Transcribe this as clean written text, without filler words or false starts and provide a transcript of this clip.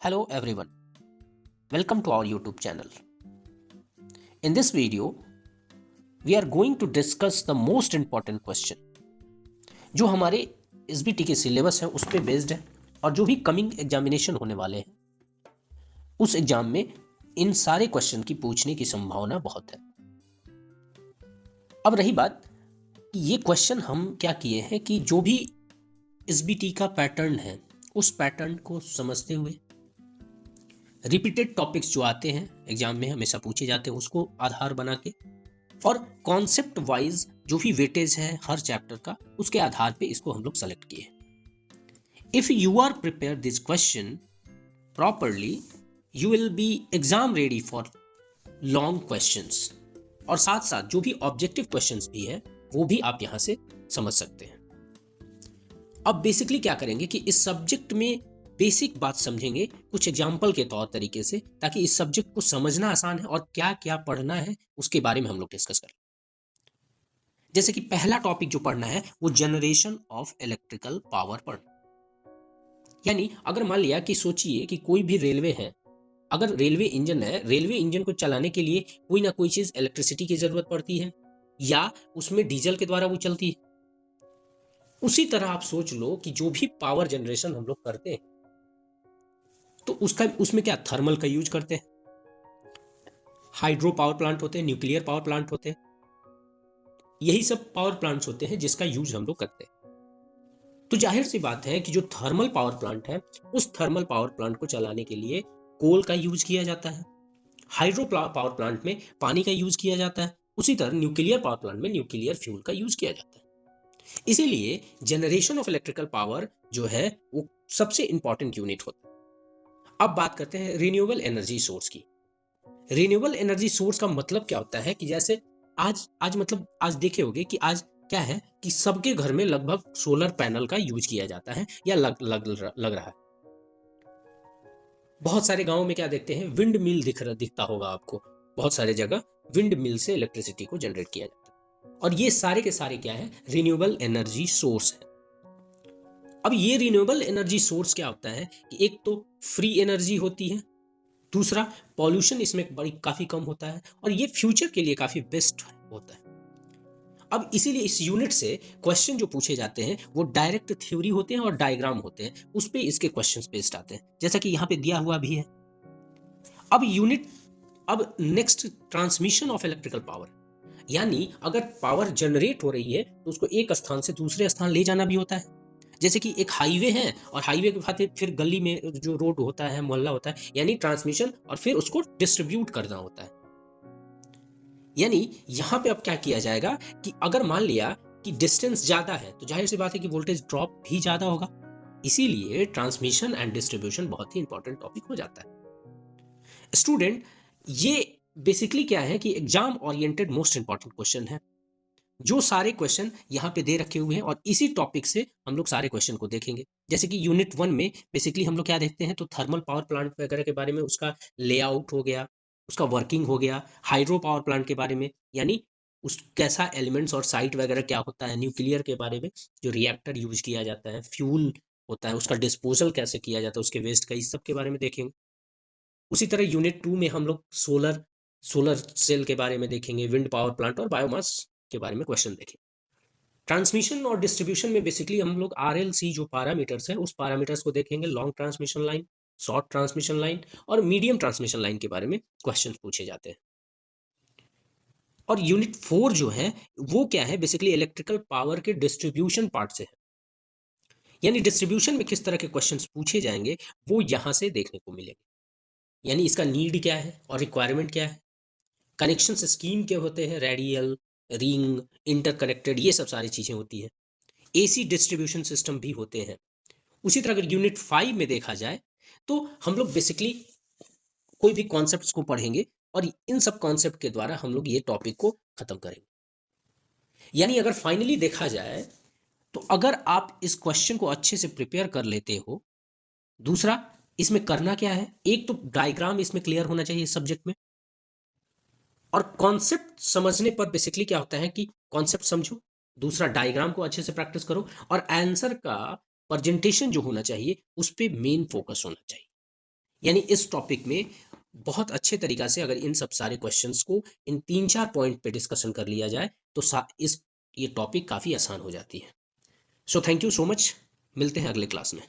Hello everyone, welcome to our YouTube channel. In this video, we are going to discuss the most important question जो हमारे SBT के syllabus है उस पे based है और जो भी कमिंग एग्जामिनेशन होने वाले हैं उस एग्जाम में इन सारे क्वेश्चन की पूछने की संभावना बहुत है। अब रही बात कि ये क्वेश्चन हम क्या किए हैं कि जो भी SBT का पैटर्न है उस पैटर्न को समझते हुए रिपीटेड टॉपिक्स जो आते हैं एग्जाम में हमेशा पूछे जाते हैं उसको आधार बना के और कॉन्सेप्ट वाइज जो भी वेटेज है हर चैप्टर का उसके आधार पे इसको हम लोग सेलेक्ट किए। If you are prepare this question properly you will be exam ready for long questions और साथ साथ जो भी ऑब्जेक्टिव क्वेश्चंस भी है वो भी आप यहां से समझ सकते हैं। अब बेसिकली क्या करेंगे कि इस सब्जेक्ट में बेसिक बात समझेंगे कुछ एग्जाम्पल के तौर तरीके से ताकि इस सब्जेक्ट को समझना आसान है और क्या क्या पढ़ना है उसके बारे में हम लोग डिस्कस करें। जैसे कि पहला टॉपिक जो पढ़ना है वो जनरेशन ऑफ इलेक्ट्रिकल पावर पढ़ना। यानी अगर मान लिया कि सोचिए कि कोई भी रेलवे है, अगर रेलवे इंजन है, रेलवे इंजन को चलाने के लिए कोई ना कोई चीज इलेक्ट्रिसिटी की जरूरत पड़ती है या उसमें डीजल के द्वारा वो चलती है। उसी तरह आप सोच लो कि जो भी पावर जनरेशन हम लोग करते हैं तो उसमें क्या थर्मल का यूज करते हैं, हाइड्रो पावर प्लांट होते हैं, न्यूक्लियर पावर प्लांट होते हैं, यही सब पावर प्लांट्स होते हैं जिसका यूज हम लोग करते हैं। तो जाहिर सी बात है कि जो थर्मल पावर प्लांट है उस थर्मल पावर प्लांट को चलाने के लिए कोल का यूज किया जाता है, हाइड्रो पावर प्लांट में पानी का यूज किया जाता है, उसी तरह न्यूक्लियर पावर प्लांट में न्यूक्लियर फ्यूल का यूज किया जाता है। इसीलिए जनरेशन ऑफ इलेक्ट्रिकल पावर जो है वो सबसे इंपॉर्टेंट यूनिट होता है। अब बात करते हैं रिन्यूएबल एनर्जी सोर्स की। रिन्यूएबल एनर्जी सोर्स का मतलब क्या होता है कि जैसे आज देखे होंगे कि आज क्या है कि सबके घर में लगभग सोलर पैनल का यूज किया जाता है या लग रहा है। बहुत सारे गांवों में क्या देखते हैं, विंड मिल दिखता होगा आपको, बहुत सारे जगह विंड मिल से इलेक्ट्रिसिटी को जनरेट किया जाता है और ये सारे के सारे क्या है, रिन्यूएबल एनर्जी सोर्स है। अब ये रिन्यूएबल एनर्जी सोर्स क्या होता है कि एक तो फ्री एनर्जी होती है, दूसरा पॉल्यूशन इसमें बड़ी काफी कम होता है और ये फ्यूचर के लिए काफी बेस्ट होता है। अब इसीलिए इस यूनिट से क्वेश्चन जो पूछे जाते हैं वो डायरेक्ट थ्योरी होते हैं और डायग्राम होते हैं, उस पे इसके क्वेश्चंस बेस्ड आते हैं जैसा कि यहाँ पे दिया हुआ भी है। अब next transmission of electrical power, यानी अगर पावर जनरेट हो रही है तो उसको एक स्थान से दूसरे स्थान ले जाना भी होता है। जैसे कि एक हाईवे है और हाईवे के बाद फिर गली में जो रोड होता है, मोहल्ला होता है, यानी ट्रांसमिशन और फिर उसको डिस्ट्रीब्यूट करना होता है। यानी यहां पे अब क्या किया जाएगा कि अगर मान लिया कि डिस्टेंस ज्यादा है तो जाहिर सी बात है कि वोल्टेज ड्रॉप भी ज्यादा होगा। इसीलिए ट्रांसमिशन एंड डिस्ट्रीब्यूशन बहुत ही इंपॉर्टेंट टॉपिक हो जाता है। स्टूडेंट, ये बेसिकली क्या है कि exam oriented most important question है। जो सारे क्वेश्चन यहाँ पे दे रखे हुए हैं और इसी टॉपिक से हम लोग सारे क्वेश्चन को देखेंगे। जैसे कि यूनिट 1 में बेसिकली हम लोग क्या देखते हैं, तो थर्मल पावर प्लांट वगैरह के बारे में उसका लेआउट हो गया, उसका वर्किंग हो गया, हाइड्रो पावर प्लांट के बारे में यानी उस कैसा एलिमेंट्स और साइट वगैरह क्या होता है, न्यूक्लियर के बारे में जो रिएक्टर यूज किया जाता है, फ्यूल होता है उसका डिस्पोजल कैसे किया जाता है, उसके वेस्ट का, इस सब के बारे में देखेंगे। उसी तरह यूनिट 2 में हम लोग सोलर सोलर सेल के बारे में देखेंगे, विंड पावर प्लांट और बायोमास के बारे में क्वेश्चन देखेंगे। ट्रांसमिशन और डिस्ट्रीब्यूशन में बेसिकली हम लोग आरएलसी जो पैरामीटर्स है उस पैरामीटर्स को देखेंगे, long transmission line, short transmission line और मीडियम ट्रांसमिशन लाइन के बारे में क्वेश्चन पूछे जाते हैं। और यूनिट 4 जो है वो क्या है, बेसिकली इलेक्ट्रिकल पावर के डिस्ट्रीब्यूशन पार्ट से है, यानी डिस्ट्रीब्यूशन में किस तरह के क्वेश्चंस पूछे जाएंगे वो यहां से देखने को मिलेंगे। यानी इसका नीड क्या है और रिक्वायरमेंट क्या है, कनेक्शन स्कीम के होते हैं, रेडियल, रिंग, इंटरकनेक्टेड, ये सब सारी चीजें होती है। एसी डिस्ट्रीब्यूशन सिस्टम भी होते हैं। उसी तरह अगर यूनिट 5 में देखा जाए तो हम लोग बेसिकली कोई भी कॉन्सेप्ट्स को पढ़ेंगे और इन सब कॉन्सेप्ट के द्वारा हम लोग ये टॉपिक को खत्म करेंगे। यानी अगर फाइनली देखा जाए तो अगर आप इस क्वेश्चन को अच्छे से प्रिपेयर कर लेते हो, दूसरा इसमें करना क्या है, एक तो डायग्राम इसमें क्लियर होना चाहिए सब्जेक्ट में, और कॉन्सेप्ट समझने पर बेसिकली क्या होता है कि कॉन्सेप्ट समझो, दूसरा डायग्राम को अच्छे से प्रैक्टिस करो और आंसर का प्रेजेंटेशन जो होना चाहिए उस पर मेन फोकस होना चाहिए। यानी इस टॉपिक में बहुत अच्छे तरीका से अगर इन सब सारे क्वेश्चंस को इन 3-4 पॉइंट पे डिस्कशन कर लिया जाए तो इस ये टॉपिक काफ़ी आसान हो जाती है। So thank you so much, मिलते हैं अगले क्लास में।